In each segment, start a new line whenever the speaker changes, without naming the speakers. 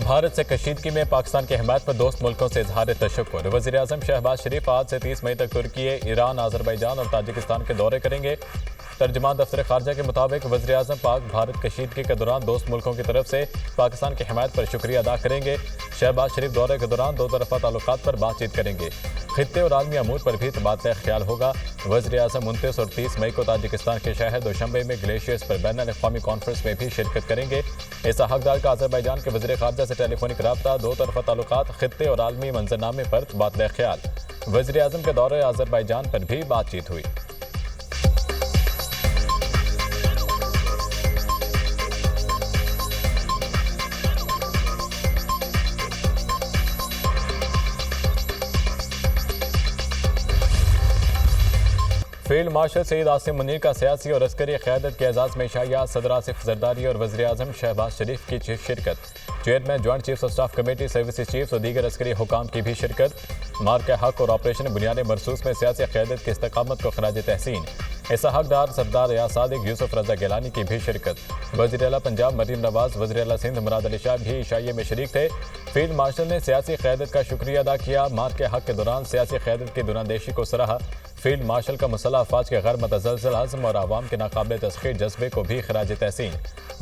भारत से कशीदगी में पाकिस्तान की हिमायत पर दोस्त मुल्कों से इजहार तशक्कुर। वज़ीर-ए-आज़म शहबाज शरीफ आज से 30 मई तक तुर्की, ईरान, आज़रबाईजान और ताजिकिस्तान के दौरे करेंगे। तर्जुमान दफ्तर खारजा के मुताबिक वज़ीर-ए-आज़म पाक भारत कशीदगी के दौरान दोस्त मुल्कों की तरफ से पाकिस्तान की हिमायत पर शुक्रिया अदा करेंगे। शहबाज शरीफ दौरे के दौरान दो तरफ़ा ताल्लुकात पर बातचीत करेंगे। खित्ते और आलमी अमूर पर भी तबादला ख्याल होगा। वज़ीर-ए-आज़म 29 और 30 मई को ताजिकिस्तान के शहर दोशंबे में ग्लेशियर्स पर बैनुल-अक़वामी कॉन्फ्रेंस में भी शिरकत करेंगे। इस हकदार का आज़रबाईजान के वज़ीर खारजा से टेलीफोनिक रब्ता, दो तरफ़ा ताल्लुकात, खित्ते और आलमी मंजरनामे पर तबादला ख्याल। वज़ीर-ए-आज़म के दौरे आज़रबाईजान पर भी बातचीत हुई। फील्ड मार्शल सईद आसिम मुनीर का सियासी और अस्करी क़यादत के एजाज़ में शाया सदर आसिफ जरदारी और वज़ीर-ए-आज़म शहबाज शरीफ की शिरकत। Chairman joint chiefs of staff committee, services chiefs और दीगर अस्करी हुकाम की भी शिरकत। मार्के हक और ऑपरेशन बुनियाद मरसूस में सियासी क़यादत की इस्तकामत को खराज तहसीन। ऐसा हकदार सरदार या सादिक यूसुफ रजा गिलानी की भी शिरकत। वज़ीर आला पंजाब मरीम नवाज, वज़ीर आला सिंध मुराद अली शाह भी इशाइये में शरीक थे। फील्ड मार्शल ने सियासी क़यादत का शुक्रिया अदा किया। मार्के हक के दौरान सियासी क़यादत की दुरानदेशी को सराहा। फील्ड मार्शल का मुसल्लह अफवाज के गैर मुतज़लज़ल आज़म और आवाम के नाकाबिल तस्ख़ीर जज्बे को भी खराज तहसीन।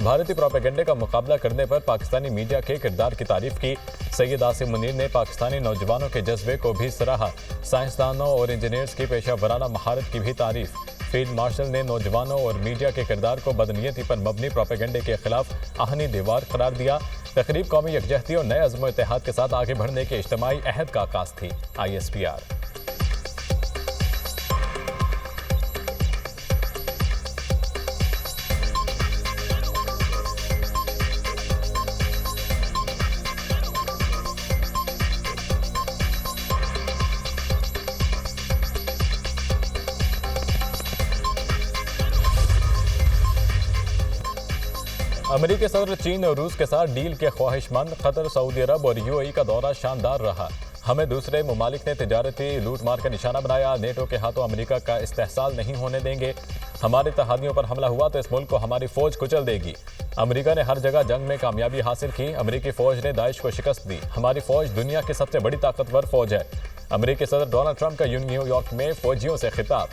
भारतीय प्रोपेगेंडे का मुकाबला करने पर पाकिस्तानी मीडिया के किरदार की तारीफ की। सैयद आसिम मुनीर ने पाकिस्तानी नौजवानों के जज्बे को भी सराहा। साइंसदानों और इंजीनियर्स की पेशा वराना महारत की भी तारीफ। फील्ड मार्शल ने नौजवानों और मीडिया के किरदार को बदनीयती पर मबनी प्रोपेगेंडे के खिलाफ आहनी दीवार करार दिया। तकरीब कौमी यकजहती और नए अज़्म व इत्तेहाद के साथ आगे बढ़ने के इज्तिमाई अहद का आगाज़ थी। ISPR। अमेरिकी सदर चीन और रूस के साथ डील के ख्वाहिशमंद। कतर, सऊदी अरब और UAE का दौरा शानदार रहा। हमें दूसरे ममालिक ने तिजारती लूटमार का निशाना बनाया। नेटो के हाथों अमेरिका का इस्तेहसाल नहीं होने देंगे। हमारे तहादियों पर हमला हुआ तो इस मुल्क को हमारी फौज कुचल देगी। अमेरिका ने हर जगह जंग में कामयाबी हासिल की। अमेरिकी फौज ने दाइश को शिकस्त दी। हमारी फौज दुनिया की सबसे बड़ी ताकतवर फौज है। अमेरिकी सदर डोनाल्ड ट्रंप का न्यूयॉर्क में फौजियों से खिताब।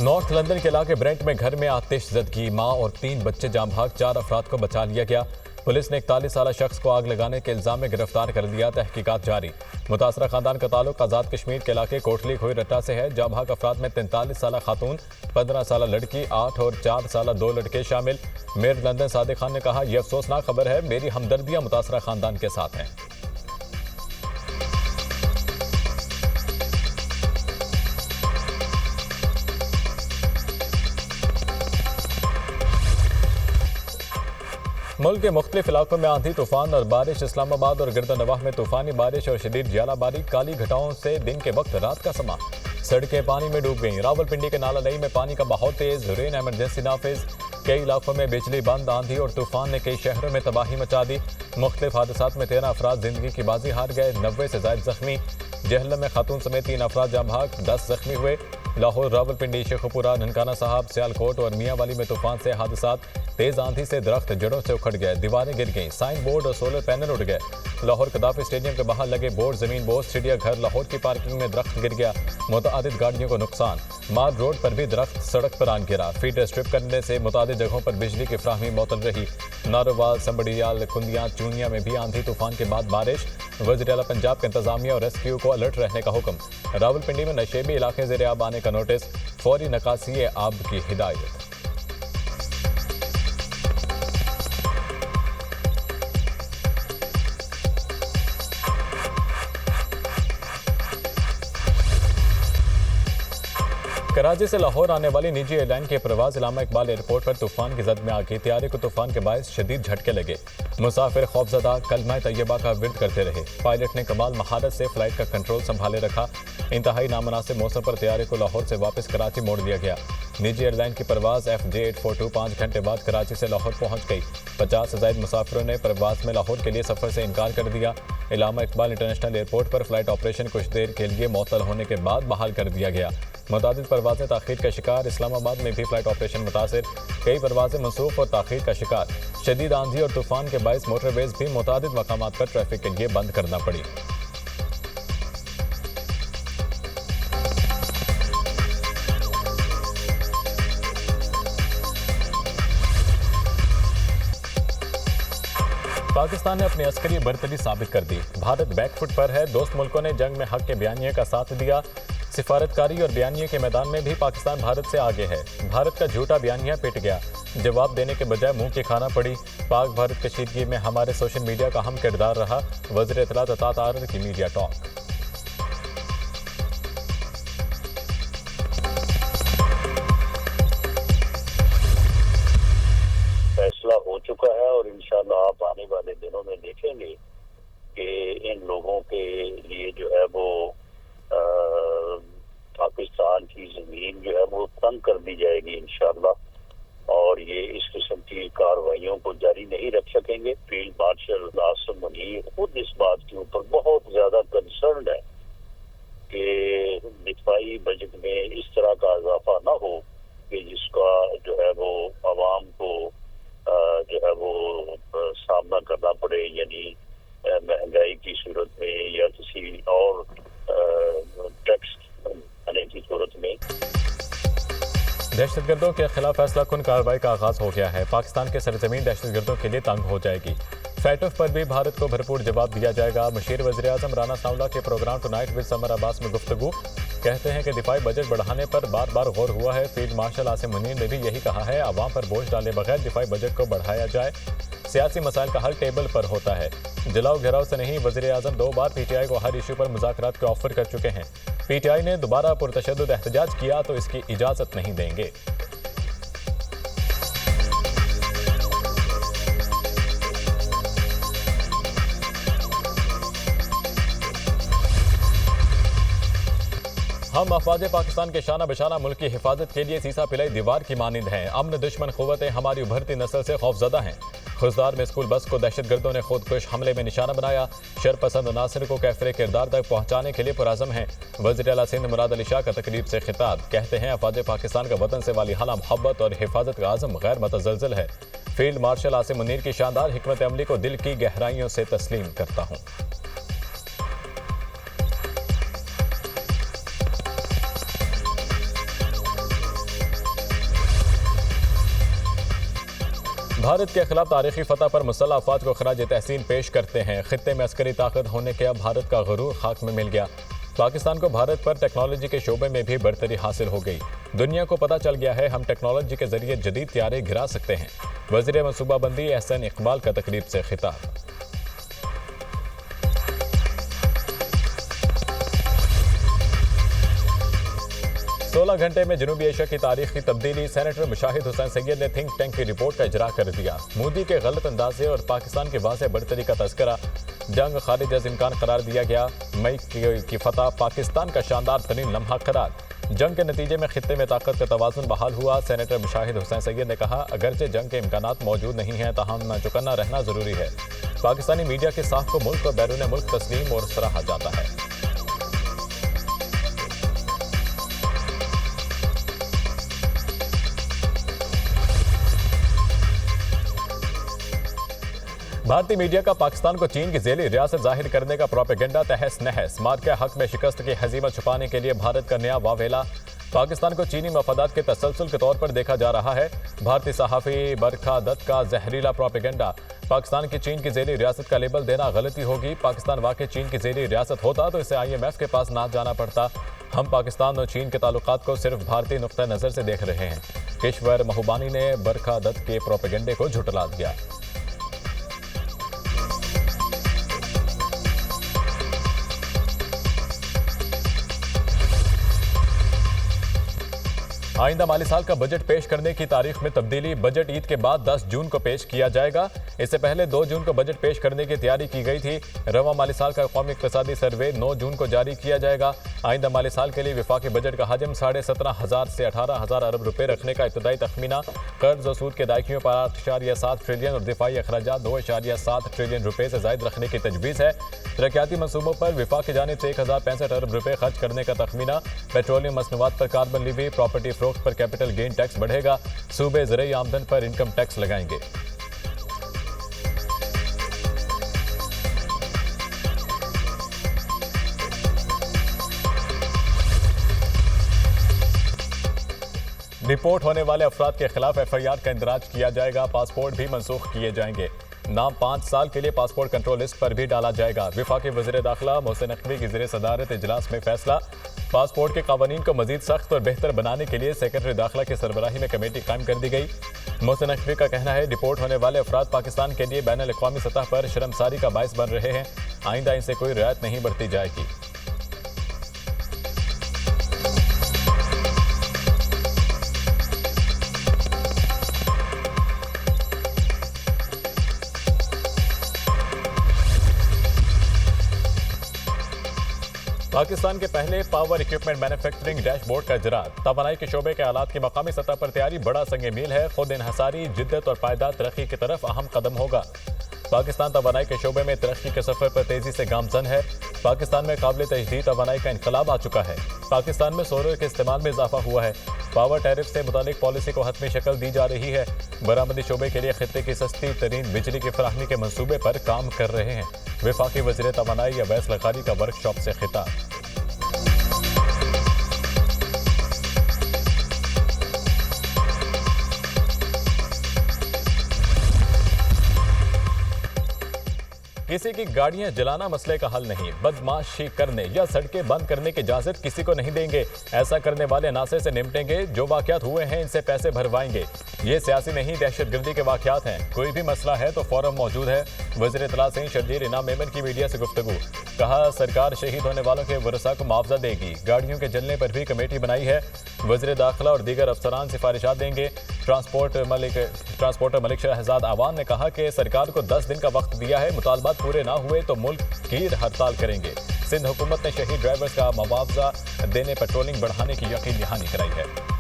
नॉर्थ लंदन के इलाके ब्रेंट में घर में आतिशज़दगी, मां और 3 बच्चे जाम भाग, 4 अफराद को बचा लिया गया। पुलिस ने 41 साला शख्स को आग लगाने के इल्जाम में गिरफ्तार कर लिया। तहकीकात जारी। मुतासरा खानदान का ताल्लुक आज़ाद कश्मीर के इलाके कोटली खोई रट्टा से है। जाम भाग अफराद में 43 साला खातून, 15 साला लड़की, 8 और 4 साला 2 लड़के शामिल। मेयर लंदन सादिक खान ने कहा, यह अफसोसनाक खबर है। मेरी हमदर्दियां मुतासरा खानदान के साथ हैं। मुल्क के मुख्तलिफ इलाकों में आंधी तूफान और बारिश। इस्लामाबाद और गिरदनवाह में तूफानी बारिश और शदीद ज्वालाबारी। काली घटाओं से दिन के वक्त रात का समा। सड़कें पानी में डूब गईं। रावलपिंडी के नाला नई में पानी का बहाव तेज। रेन एमरजेंसी नाफिज। कई इलाकों में बिजली बंद। आंधी और तूफान ने कई शहरों में तबाही मचा दी। मुख्तलिफ हादसात में 13 अफराद जिंदगी की बाजी हार गए। 90 से ज्यादा जख्मी। जहलम में खातून समेत 3 अफराद जाम भाग, 10 जख्मी हुए। लाहौर, रावलपिंडी, शेखुपुरा, ननकाना साहब, सियालकोट और मियांवाली में तूफान से हादसात। तेज आंधी से दरख्त जड़ों से उखड़ गए, दीवारें गिर गईं, साइन बोर्ड और सोलर पैनल उड़ गए। लाहौर कदाफी स्टेडियम के बाहर लगे बोर्ड जमीन बोझ। चिड़ियाघर लाहौर की पार्किंग में दरख्त गिर गया, मुतअद्दिद गाड़ियों को नुकसान। माल रोड पर भी दरख्त सड़क पर आन गिरा। फीडर स्ट्रिप करने से मुतअद्दिद जगहों पर बिजली की फ्राहमी मुअत्तल रही। नारोवाल, संबड़ियाल, कुंदियां, चूनिया में भी आंधी तूफान के बाद बारिश। वज़ीर आला पंजाब के इंतजामिया और रेस्क्यू को अलर्ट रहने का हुक्म। रावलपिंडी में नशेबी इलाके ज़ेर आब आने का नोटिस। फौरी नकासी आब की हिदायत। कराची से लाहौर आने वाली निजी एयरलाइन के प्रवाज इलामा इकबाल एयरपोर्ट पर तूफान की जद में आ गई। तैयारे को तूफान के बायस शदीद झटके लगे। मुसाफिर खौफजदा कलमा तैयबा का विर्द करते रहे। पायलट ने कमाल महारत से फ्लाइट का कंट्रोल संभाले रखा। इंतहाई नामनासिब मौसम पर तैयारे को लाहौर से वापस कराची मोड़ दिया गया। निजी एयरलाइन की परवाज FJ842 5 घंटे बाद कराची से लाहौर पहुंच गई। 50 से ज़ायद मुसाफिरों ने परवाज में लाहौर के लिए सफ़र से इनकार कर दिया। इलामा इकबाल इंटरनेशनल एयरपोर्ट पर फ्लाइट ऑपरेशन कुछ देर के लिए मुअत्तल होने के बाद बहाल कर दिया गया। मुतादिद परवाजें ताख़ीर का शिकार। इस्लामाबाद में भी फ्लाइट ऑपरेशन मुतासिर, कई परवाजें मनसूख और ताख़ीर का शिकार। शदीद आंधी और तूफान के बायस मोटरवेज भी मुतादिद मकामात पर ट्रैफिक के लिए बंद करना पड़ी। पाकिस्तान ने अपनी अस्करी बरतरी साबित कर दी। भारत बैकफुट पर है। दोस्त मुल्कों ने जंग में हक के बयानिए का साथ दिया। सिफारतकारी और बयानिए के मैदान में भी पाकिस्तान भारत से आगे है। भारत का झूठा बयानिया पिट गया। जवाब देने के बजाय मुंह की खाना पड़ी। पाक भारत कशीदगी में हमारे सोशल मीडिया का अहम किरदार रहा। वज़ीर इत्तलात अतात आरज़ की मीडिया टॉक।
फैसला हो चुका है और इंशाअल्लाह आप आने वाले दिनों में देखेंगे कि इन लोगों के लिए जो है वो पाकिस्तान की जमीन जो है वो तंग कर दी जाएगी इंशाअल्लाह। और ये इस किस्म की कार्रवाइयों को जारी नहीं रख सकेंगे। फील्ड मार्शल आसिम मुनीर खुद इस बात के ऊपर बहुत ज्यादा कंसर्न है कि दिफाई बजट में इस तरह का इजाफा ना हो कि जिसका जो है वो आवाम को जो है वो सामना करना पड़े, यानी महंगाई की सूरत में या किसी और टैक्स आने की सूरत में।
दहशतगर्दों के खिलाफ फैसला कुन कार्रवाई का आगाज हो गया है। पाकिस्तान के सरजमीन दहशतगर्दों के लिए तंग हो जाएगी। फैटफ पर भी भारत को भरपूर जवाब दिया जाएगा। मुशीर वज़ीर आज़म राना सांवला के program tonight with Samar Abbas में गुफ्तगू। कहते हैं कि दिफाई बजट बढ़ाने पर बार बार गौर हुआ है। फील्ड मार्शल आसिम मुनीर ने भी यही कहा है, आवाम पर बोझ डाले बगैर दिफाई बजट को बढ़ाया जाए। सियासी मसाइल का हल टेबल पर होता है, जलाओ घेराव से नहीं। वज़ीर आज़म 2 बार PTI को हर इशू पर मुज़ाकरात के ऑफर कर चुके हैं। PTI ने दोबारा पुरतशद्दुद एहतजाज किया तो इसकी इजाज़त नहीं देंगे। हम अफवाज पाकिस्तान के शाना बशाना मुल्क की हिफाजत के लिए सीसा पिलाई दीवार की मानिंद हैं। अमन दुश्मन क़ुव्वतें हमारी उभरती नस्ल से खौफजदा हैं। खुजदार में स्कूल बस को दहशतगर्दों ने खुदकुश हमले में निशाना बनाया। शरपसंद अनासर को कैफरे किरदार तक पहुंचाने के लिए पुराज़म हैं। वज़ीर आला सिंध मुराद अली शाह का तकरीब से खिताब। कहते हैं, अफवाज पाकिस्तान का वतन से वाली हाला मोहब्बत और हिफाजत का आज़म गैर मतज़लज़ल है। फील्ड मार्शल आसिम मुनीर की शानदार हिकमत अमली को दिल की गहराइयों से तस्लीम करता हूँ। भारत के खिलाफ तारीखी फतह पर मुसल्लह अफवाज को खराज तहसीन पेश करते हैं। खित्ते में अस्करी ताकत होने के अब भारत का गुरूर खाक में मिल गया। पाकिस्तान को भारत पर टेक्नोलॉजी के शोबे में भी बढ़तरी हासिल हो गई। दुनिया को पता चल गया है हम टेक्नोलॉजी के जरिए जदीद त्यारे गिरा सकते हैं। वज़ीर मनसूबाबंदी एहसन इकबाल का तकरीब से खिताब। 16 घंटे में जनूबी एशिया की तारीख की तब्दीली। सेनेटर मुशाहिद हुसैन सैयद ने थिंक टैंक की रिपोर्ट का इजरा कर दिया। मोदी के गलत अंदाजे और पाकिस्तान की वाज़ेह बढ़तरी का तज़किरा। जंग खारिज अज़ इम्कान करार दिया गया। मई की फतह पाकिस्तान का शानदार तरीन लम्हा करार। जंग के नतीजे में खित्ते में ताकत का तवाज़ुन बहाल हुआ। सेनेटर मुशाहिद हुसैन सैयद ने कहा, अगरचे जंग के इम्कानात मौजूद नहीं हैं, ताहम न चुकन्ना रहना ज़रूरी है। पाकिस्तानी मीडिया के साख को मुल्क और बैरून मुल्क तस्लीम और सराहा जाता है। भारतीय मीडिया का पाकिस्तान को चीन की ज़ेली रियासत जाहिर करने का प्रोपेगेंडा तहस नहस। मार के हक में शिकस्त की हजीमत छुपाने के लिए भारत का नया वावेला। पाकिस्तान को चीनी मफादात के तसलसल के तौर पर देखा जा रहा है। भारतीय सहाफ़ी बरखा दत्त का जहरीला प्रोपेगेंडा। पाकिस्तान की चीन की ज़ेली रियासत का लेबल देना गलती होगी। पाकिस्तान वाकई चीन की ज़ेली रियासत होता तो इसे IMF के पास ना जाना पड़ता। हम पाकिस्तान और चीन के ताल्लुकात को सिर्फ भारतीय नुक्ता नज़र से देख रहे हैं। किश्वर महबूबानी ने बरखा दत्त के प्रोपेगेंडे को झुठला दिया। आइंदा माली साल का बजट पेश करने की तारीख में तब्दीली। बजट ईद के बाद 10 जून को पेश किया जाएगा। इससे पहले 2 जून को बजट पेश करने की तैयारी की गई थी। रवा माली साल का कौमी इक़्तिसादी सर्वे 9 जून को जारी किया जाएगा। आइंदा माली साल के लिए विफाकी बजट का हजम 17,500 से 18,000 अरब रुपए रखने का इब्तदाई तखमीना। कर्ज और सूद के दायकियों पर 8.7 ट्रिलियन और दिफाई अखराजात 2.7 ट्रिलियन रुपए से जायद रखने की तजवीज़ है। तरक्याती मनसूबों पर विफाक की जानिब से 1,065 अरब रुपए खर्च करने का तखमीना। पेट्रोलियम मसनूआत पर कार्बन लीवी, प्रॉपर्टी फरोख्त पर कैपिटल गेन टैक्स बढ़ेगा। सूबे ज़रूरी आमदन पर इनकम टैक्स लगाएंगे। रिपोर्ट होने वाले अफराद के खिलाफ FIR का इंदराज किया जाएगा। पासपोर्ट भी मनसूख किए जाएंगे। नाम 5 साल के लिए पासपोर्ट कंट्रोल लिस्ट पर भी डाला जाएगा। विफाकी वज़ीर दाखिला मोहसिन नकवी की ज़ेर सदारत इजलास में फैसला। पासपोर्ट के कानून को मजीद सख्त और बेहतर बनाने के लिए सेक्रेटरी दाखिला की सरबराही में कमेटी कायम कर दी गई। मोहसिन नकवी का कहना है, रिपोर्ट होने वाले अफराद पाकिस्तान के लिए बैनुल-अक़वामी सतह पर शर्मसारी का बायस बन रहे हैं। आइंदा इनसे कोई रियायत नहीं बरती जाएगी। पाकिस्तान के पहले पावर इक्विपमेंट मैन्युफैक्चरिंग डैशबोर्ड का इजरा। तवानाई के शोबे के आलात की मकामी सतह पर तैयारी बड़ा संग मील है। खुद इन्हसारी, जिद्दत और पायदार तरक्की की तरफ अहम कदम होगा। पाकिस्तान तवानाई के शोबे में तरक्की के सफर पर तेजी से गामजन है। पाकिस्तान में काबिल तजदीद तवानाई का इनकलाब आ चुका है। पाकिस्तान में सोलर के इस्तेमाल में इजाफा हुआ है। पावर टैरिफ से मुतालिक पॉलिसी को हतमी शक्ल दी जा रही है। बरामदी शोबे के लिए खित्ते की सस्ती तरीन बिजली की फराहमी के मंसूबे पर काम कर रहे हैं। विफाकी वज़ीर तवानाई अवैस लखारी का वर्कशॉप से खिताब। किसी की गाड़ियां जलाना मसले का हल नहीं। बदमाशी करने या सड़कें बंद करने की इजाजत किसी को नहीं देंगे। ऐसा करने वाले नासे से निपटेंगे। जो वाकयात हुए हैं इनसे पैसे भरवाएंगे। ये सियासी नहीं, दहशतगर्दी के वाकयात हैं। कोई भी मसला है तो फौरम मौजूद है। वज़ीर इत्तला सिंह शर्जील इनाम मेमन की मीडिया से गुफ्तगू। कहा, सरकार शहीद होने वालों के वरसा को मुआवजा देगी। गाड़ियों के जलने पर भी कमेटी बनाई है। वज़ीर दाखिला और दीगर अफसरान सिफारिशात देंगे। ट्रांसपोर्टर मलिक शहजाद आवान ने कहा कि सरकार को 10 दिन का वक्त दिया है। मुतालबात पूरे ना हुए तो मुल्क की हड़ताल करेंगे। सिंध हुकूमत ने शहीद ड्राइवर्स का मुआवजा देने, पेट्रोलिंग बढ़ाने की यकीन दहानी कराई है।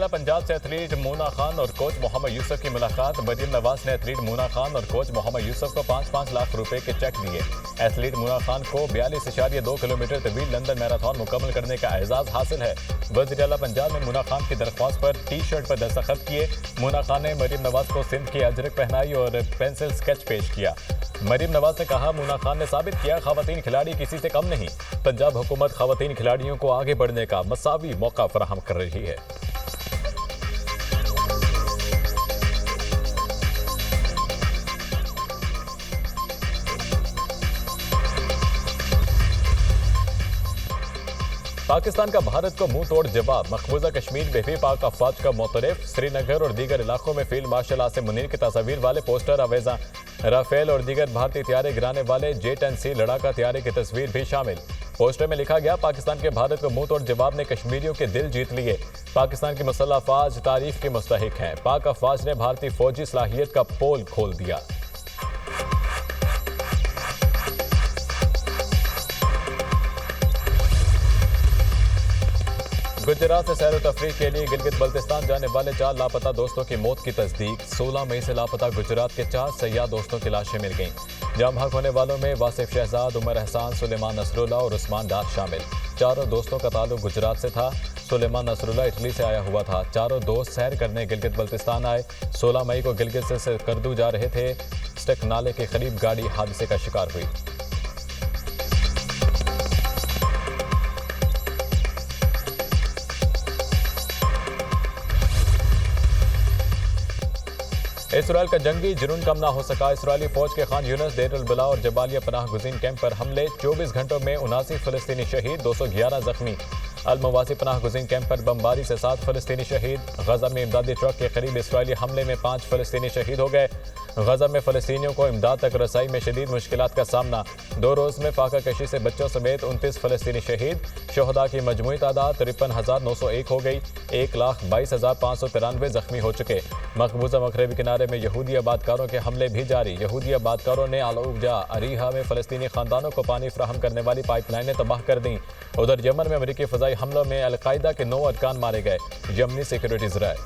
पंजाब से एथलीट मोना खान और कोच मोहम्मद यूसुफ की मुलाकात। मरीम नवाज ने एथलीट मोना खान और कोच मोहम्मद यूसुफ को 5-5 लाख रुपए के चेक दिए। एथलीट मोना खान को 42.2 किलोमीटर तवील लंदन मैराथन मुकम्मल करने का एजाज हासिल है। वज़ीर आला पंजाब ने मोना खान की दरख्वास्त पर टी-शर्ट पर दस्तखत किए। मोना खान ने मरीम नवाज को सिंध की अजरक पहनाई और पेंसिल स्केच पेश किया। मरीम नवाज ने कहा, मोना खान ने साबित किया खवातीन खिलाड़ी किसी से कम नहीं। पंजाब हुकूमत खवातीन खिलाड़ियों को आगे बढ़ने का मसावी मौका फराहम कर रही है। पाकिस्तान का भारत को मुंह तोड़ जवाब। मकबूजा कश्मीर में भी पाक अफवाज का मोतरफ। श्रीनगर और दीगर इलाकों में फील्ड मार्शल आसिम मुनीर की तस्वीर वाले पोस्टर आवेजा। राफेल और दीगर भारतीय तैयारे गिराने वाले J-10C लड़ाका तैयारे की तस्वीर भी शामिल। पोस्टर में लिखा गया, पाकिस्तान के भारत को मुंह तोड़ जवाब ने कश्मीरियों के दिल जीत लिए। पाकिस्तान की मुसल्लह अफवाज तारीफ के मुस्तहिक हैं। पाक अफवाज ने भारतीय फौजी सलाहियत का पोल खोल दिया। गुजरात से सैर तफरीह के लिए गिलगित बल्तिस्तान जाने वाले 4 लापता दोस्तों की मौत की तस्दीक। 16 मई से लापता गुजरात के 4 सयाह दोस्तों की लाशें मिल गईं। जाम भाग होने वालों में वासिफ शहजाद, उमर एहसान, सुलेमान नसरुल्ला और उस्मान डार शामिल। चारों दोस्तों का ताल्लुक गुजरात से था। सुलेमान नसरुल्ला इटली से आया हुआ था। चारों दोस्त सैर करने गिलगित बल्तिस्तान आए। 16 मई को गिलगित से सकरदू जा रहे थे। स्टक नाले के करीब गाड़ी हादसे का शिकार हुई। इसराइल का जंगी जुनून कम ना हो सका। इसराइली फौज के खान यूनस, देर अल बला और जबालिया पनाह गुज़ीन कैंप पर हमले। 24 घंटों में 79 फलस्तीनी शहीद, 211 जख्मी। अल-मवासी पनाह गुज़ीन कैंप पर बमबारी से 7 फ़लस्तीनी शहीद। गजा में इमदादी ट्रक के करीब इसराइली हमले में 5 फ़लस्तीनी शहीद हो गए। गजा में फ़लस्तीनियों को इमदाद तक रसाई में शदीद मुश्किलात का सामना। 2 रोज़ में फाका कशी से बच्चों समेत 29 फ़लस्तीनी शहीद। शोहदा की मजमूई तादाद 53,901 हो गई। 1,22,593 जख्मी हो चुके। मकबूजा मगरबी किनारे में यहूदी आबादकारों के हमले भी जारी। यहूदी आबादकारों ने अल-उब्जा अरीहा में फ़लस्तीनी खानदानों को पानी फराहम करने वाली पाइपलाइनें तबाह कर दी। उधर यमन में अमरीकी फ़ज़ाई हमलों में अल-कायदा के 9 अरकान मारे गए। यमनी सिक्योरिटीज़ राय।